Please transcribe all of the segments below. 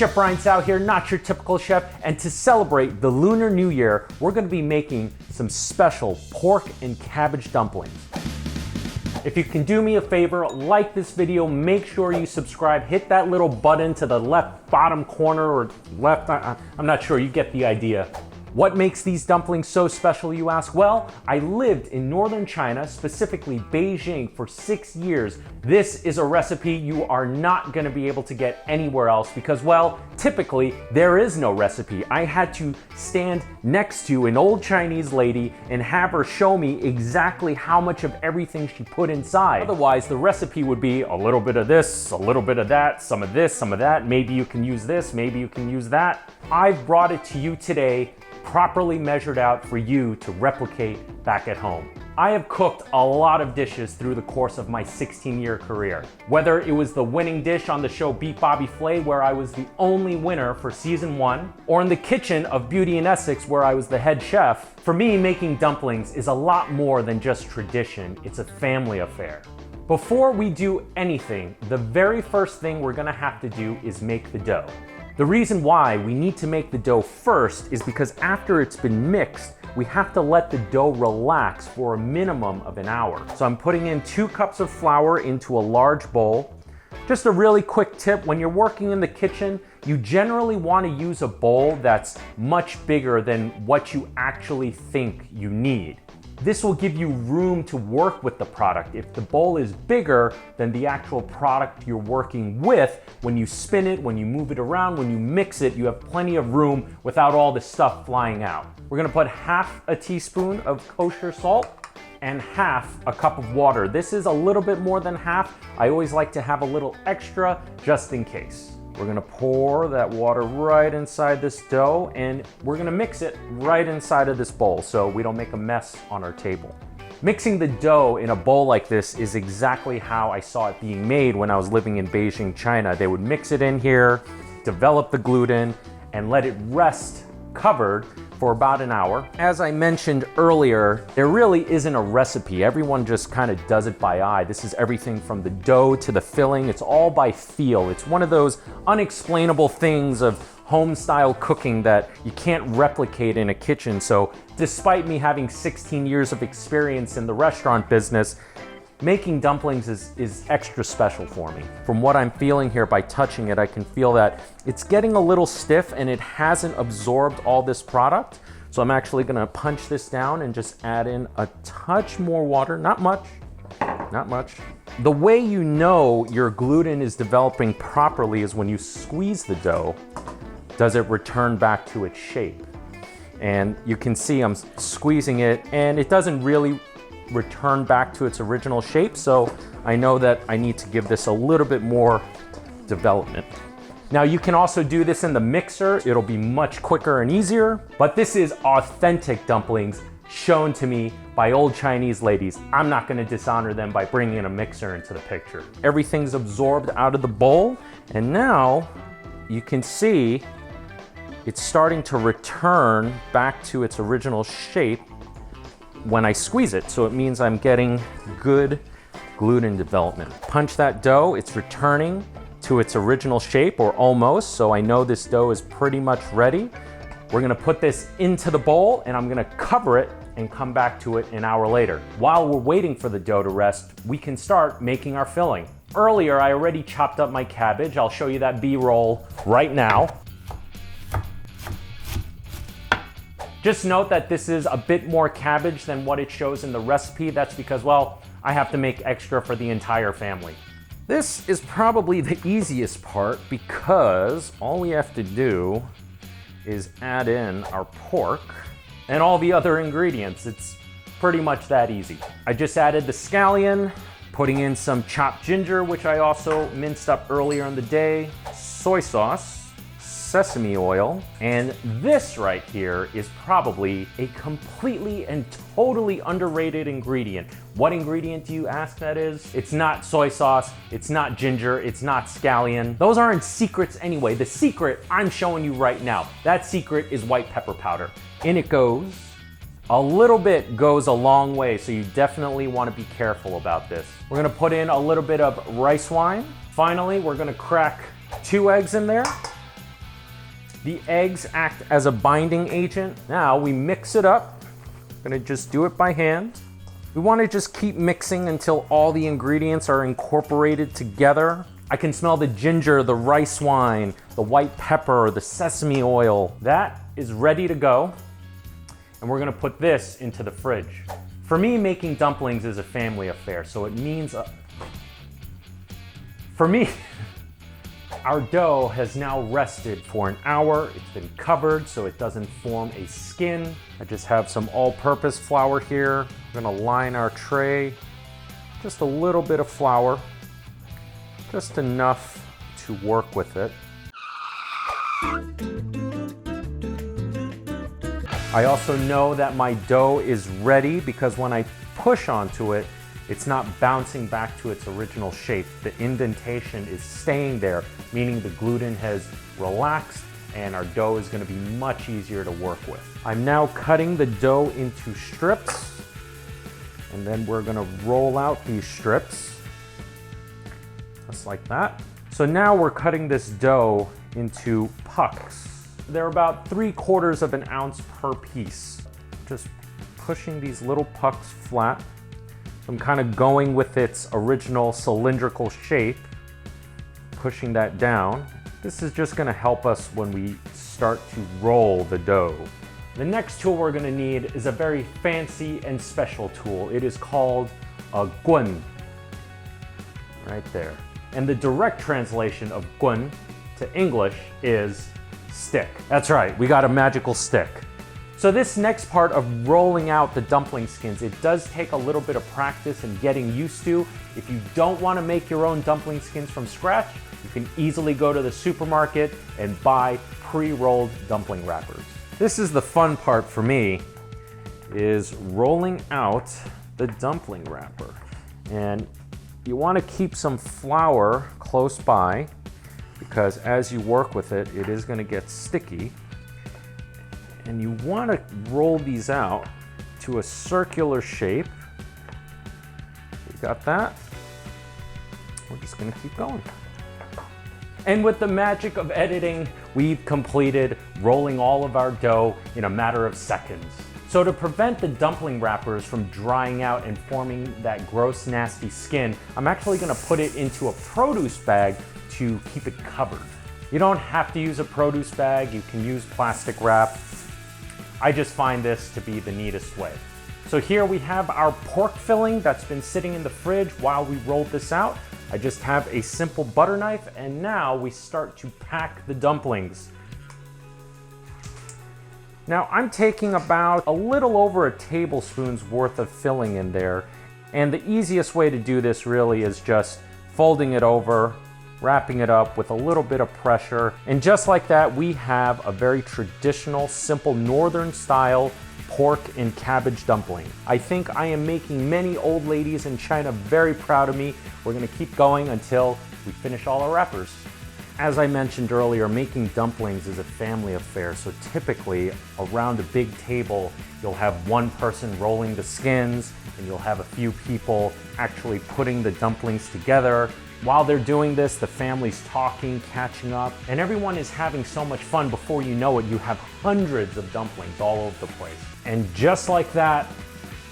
Chef Brian Tsao here, not your typical chef, and to celebrate the Lunar New Year, we're gonna be making some special pork and cabbage dumplings. If you can do me a favor, like this video, make sure you subscribe, hit that little button to the left bottom corner or left, I'm not sure, you get the idea. What makes these dumplings so special, you ask? Well, I lived in northern China, specifically Beijing, for 6 years. This is a recipe you are not gonna be able to get anywhere else because, well, typically there is no recipe. I had to stand next to an old Chinese lady and have her show me exactly how much of everything she put inside. Otherwise, the recipe would be a little bit of this, a little bit of that, some of this, some of that. Maybe you can use this, maybe you can use that. I've brought it to you today, properly measured out for you to replicate back at home. I have cooked a lot of dishes through the course of my 16-year career. Whether it was the winning dish on the show Beat Bobby Flay, where I was the only winner for season 1, or in the kitchen of Beauty in Essex, where I was the head chef, for me, making dumplings is a lot more than just tradition. It's a family affair. Before we do anything, the very first thing we're gonna have to do is make the dough. The reason why we need to make the dough first is because after it's been mixed, we have to let the dough relax for a minimum of an hour. So I'm putting in 2 cups of flour into a large bowl. Just a really quick tip, when you're working in the kitchen, you generally want to use a bowl that's much bigger than what you actually think you need. This will give you room to work with the product. If the bowl is bigger than the actual product you're working with, when you spin it, when you move it around, when you mix it, you have plenty of room without all the stuff flying out. We're gonna put half a teaspoon of kosher salt and half a cup of water. This is a little bit more than half. I always like to have a little extra just in case. We're gonna pour that water right inside this dough and we're gonna mix it right inside of this bowl so we don't make a mess on our table. Mixing the dough in a bowl like this is exactly how I saw it being made when I was living in Beijing, China. They would mix it in here, develop the gluten, and let it rest covered for about an hour. As I mentioned earlier, there really isn't a recipe. Everyone just kind of does it by eye. This is everything from the dough to the filling. It's all by feel. It's one of those unexplainable things of home-style cooking that you can't replicate in a kitchen. So despite me having 16 years of experience in the restaurant business, making dumplings is extra special for me. From what I'm feeling here by touching it, I can feel that it's getting a little stiff and it hasn't absorbed all this product. So I'm actually gonna punch this down and just add in a touch more water, not much, not much. The way you know your gluten is developing properly is when you squeeze the dough, does it return back to its shape? And you can see I'm squeezing it and it doesn't really return back to its original shape, so I know that I need to give this a little bit more development. Now you can also do this in the mixer, it'll be much quicker and easier, but this is authentic dumplings shown to me by old Chinese ladies. I'm not gonna dishonor them by bringing a mixer into the picture. Everything's absorbed out of the bowl, and now you can see it's starting to return back to its original shape when I squeeze it, so it means I'm getting good gluten development. Punch that dough, it's returning to its original shape, or almost, so I know this dough is pretty much ready. We're gonna put this into the bowl and I'm gonna cover it and come back to it an hour later. While we're waiting for the dough to rest, we can start making our filling. Earlier, I already chopped up my cabbage. I'll show you that B-roll right now. Just note that this is a bit more cabbage than what it shows in the recipe. That's because, well, I have to make extra for the entire family. This is probably the easiest part because all we have to do is add in our pork and all the other ingredients. It's pretty much that easy. I just added the scallion, putting in some chopped ginger, which I also minced up earlier in the day, soy sauce, sesame oil, and this right here is probably a completely and totally underrated ingredient. What ingredient do you ask that is? It's not soy sauce, it's not ginger, it's not scallion. Those aren't secrets anyway. The secret I'm showing you right now, that secret is white pepper powder. In it goes. A little bit goes a long way, so you definitely want to be careful about this. We're gonna put in a little bit of rice wine. Finally, we're gonna crack 2 eggs in there. The eggs act as a binding agent. Now we mix it up. I'm gonna just do it by hand. We wanna just keep mixing until all the ingredients are incorporated together. I can smell the ginger, the rice wine, the white pepper, the sesame oil. That is ready to go. And we're gonna put this into the fridge. For me, making dumplings is a family affair, so it means, for me, our dough has now rested for an hour. It's been covered so it doesn't form a skin. I just have some all-purpose flour here. I'm gonna line our tray. Just a little bit of flour, just enough to work with it. I also know that my dough is ready because when I push onto it, it's not bouncing back to its original shape. The indentation is staying there, meaning the gluten has relaxed and our dough is gonna be much easier to work with. I'm now cutting the dough into strips, and then we're gonna roll out these strips, just like that. So now we're cutting this dough into pucks. They're about 3/4 of an ounce per piece. Just pushing these little pucks flat. I'm kind of going with its original cylindrical shape, pushing that down. This is just gonna help us when we start to roll the dough. The next tool we're gonna need is a very fancy and special tool. It is called a gun, right there. And the direct translation of gun to English is stick. That's right, we got a magical stick. So this next part of rolling out the dumpling skins, it does take a little bit of practice and getting used to. If you don't want to make your own dumpling skins from scratch, you can easily go to the supermarket and buy pre-rolled dumpling wrappers. This is the fun part for me, is rolling out the dumpling wrapper. And you want to keep some flour close by because as you work with it, it is going to get sticky. And you want to roll these out to a circular shape. You got that? We're just going to keep going. And with the magic of editing, we've completed rolling all of our dough in a matter of seconds. So to prevent the dumpling wrappers from drying out and forming that gross, nasty skin, I'm actually going to put it into a produce bag to keep it covered. You don't have to use a produce bag, you can use plastic wrap. I just find this to be the neatest way. So here we have our pork filling that's been sitting in the fridge while we rolled this out. I just have a simple butter knife, and now we start to pack the dumplings. Now I'm taking about a little over a tablespoon's worth of filling in there, and the easiest way to do this really is just folding it over, wrapping it up with a little bit of pressure. And just like that, we have a very traditional, simple northern style pork and cabbage dumpling. I think I am making many old ladies in China very proud of me. We're gonna keep going until we finish all our wrappers. As I mentioned earlier, making dumplings is a family affair, so typically around a big table, you'll have one person rolling the skins, and you'll have a few people actually putting the dumplings together. While they're doing this, the family's talking, catching up, and everyone is having so much fun. Before you know it, you have hundreds of dumplings all over the place. And just like that,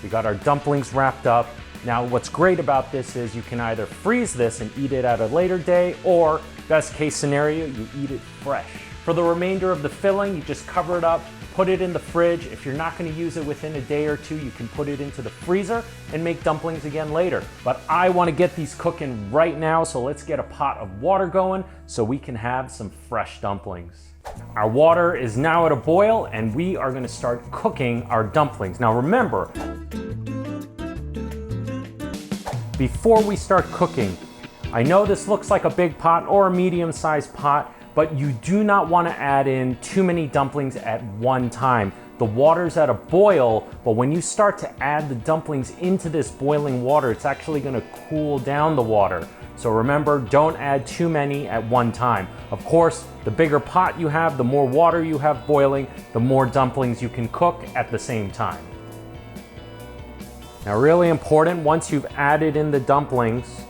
we got our dumplings wrapped up. Now, what's great about this is you can either freeze this and eat it at a later day, or best case scenario, you eat it fresh. For the remainder of the filling, you just cover it up, put it in the fridge. If you're not gonna use it within a day or two, you can put it into the freezer and make dumplings again later. But I wanna get these cooking right now, so let's get a pot of water going so we can have some fresh dumplings. Our water is now at a boil, and we are gonna start cooking our dumplings. Now remember, before we start cooking, I know this looks like a big pot or a medium-sized pot, but you do not want to add in too many dumplings at one time. The water's at a boil, but when you start to add the dumplings into this boiling water, it's actually going to cool down the water. So remember, don't add too many at one time. Of course, the bigger pot you have, the more water you have boiling, the more dumplings you can cook at the same time. Now, really important, once you've added in the dumplings,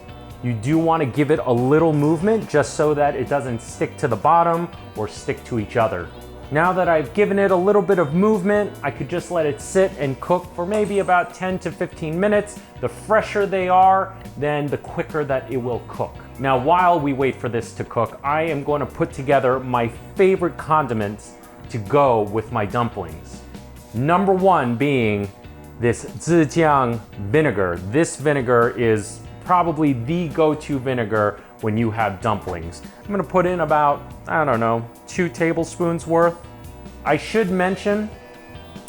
You do want to give it a little movement just so that it doesn't stick to the bottom or stick to each other. Now that I've given it a little bit of movement, I could just let it sit and cook for maybe about 10 to 15 minutes. The fresher they are, then the quicker that it will cook. Now, while we wait for this to cook, I am going to put together my favorite condiments to go with my dumplings. Number one being this Zhenjiang vinegar. This vinegar is probably the go-to vinegar when you have dumplings. I'm gonna put in about, I don't know, 2 tablespoons worth. I should mention,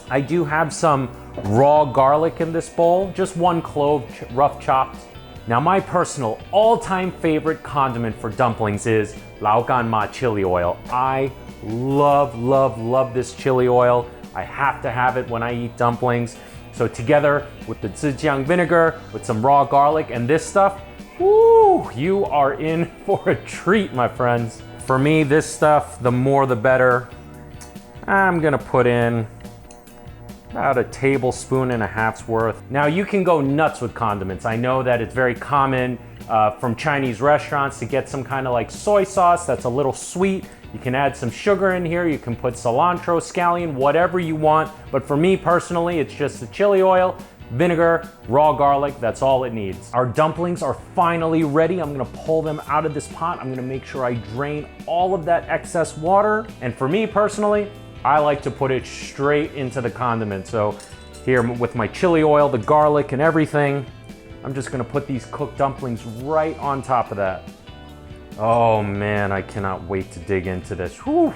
I do have some raw garlic in this bowl, just 1 clove rough chopped. Now, my personal all-time favorite condiment for dumplings is Laoganma chili oil. I love this chili oil. I have to have it when I eat dumplings. So together with the Zhenjiang vinegar, with some raw garlic and this stuff, woo, you are in for a treat, my friends. For me, this stuff, the more the better. I'm gonna put in about 1.5 tablespoons worth. Now, you can go nuts with condiments. I know that it's very common from Chinese restaurants to get some kind of like soy sauce that's a little sweet. You can add some sugar in here, you can put cilantro, scallion, whatever you want. But for me personally, it's just the chili oil, vinegar, raw garlic, that's all it needs. Our dumplings are finally ready. I'm gonna pull them out of this pot. I'm gonna make sure I drain all of that excess water. And for me personally, I like to put it straight into the condiment. So here with my chili oil, the garlic and everything, I'm just gonna put these cooked dumplings right on top of that. Oh man, I cannot wait to dig into this. Whew.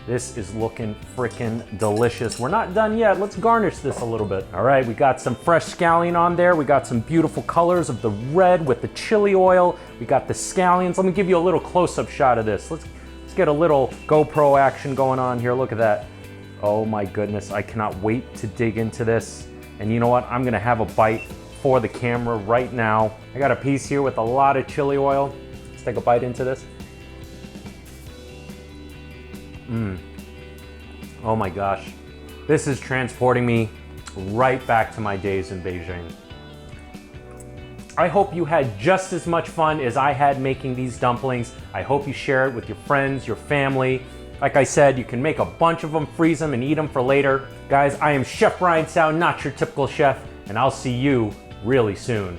This is looking freaking delicious. We're not done yet. Let's garnish this a little bit. All right, we got some fresh scallion on there. We got some beautiful colors of the red with the chili oil. We got the scallions. Let me give you a little close-up shot of this. Let's get a little GoPro action going on here. Look at that. Oh my goodness, I cannot wait to dig into this. And you know what? I'm gonna have a bite for the camera right now. I got a piece here with a lot of chili oil. Let's take a bite into this. Oh my gosh. This is transporting me right back to my days in Beijing. I hope you had just as much fun as I had making these dumplings. I hope you share it with your friends, your family. Like I said, you can make a bunch of them, freeze them, and eat them for later. Guys, I am Chef Brian Tsao, not your typical chef, and I'll see you really soon.